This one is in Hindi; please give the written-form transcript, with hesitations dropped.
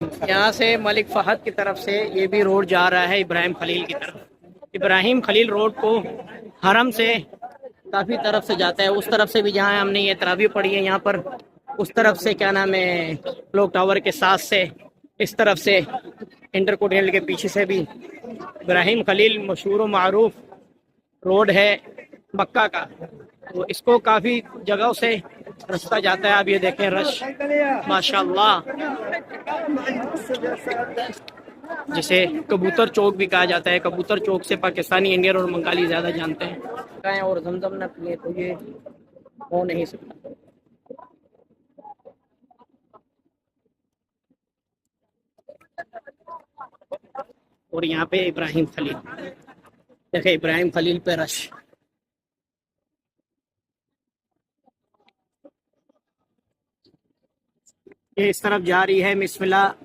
यहाँ से मलिक फहद की तरफ से ये भी रोड जा रहा है इब्राहिम खलील की तरफ। इब्राहिम खलील रोड को हरम से काफ़ी तरफ से जाता है, उस तरफ से भी जहाँ हमने ये तरावी पढ़ी है यहाँ पर, उस तरफ से क्या नाम है क्लॉक टावर के साथ से, इस तरफ से इंटरकोटिनेंटल के पीछे से भी इब्राहिम खलील मशहूर व मारूफ रोड है मक्का का। तो इसको काफ़ी जगहों से रास्ता जाता है। आप ये देखें रश माशाल्लाह, जिसे कबूतर चौक भी कहा जाता है। कबूतर चौक से पाकिस्तानी, इंडियन और बंगाली ज़्यादा जानते हैं। और जमजम न पिए तो ये हो नहीं सकता। और यहाँ पे इब्राहिम खलील देखे, इब्राहिम खलील पे रश। ये इस तरफ जा रही है मिसमिल्लाह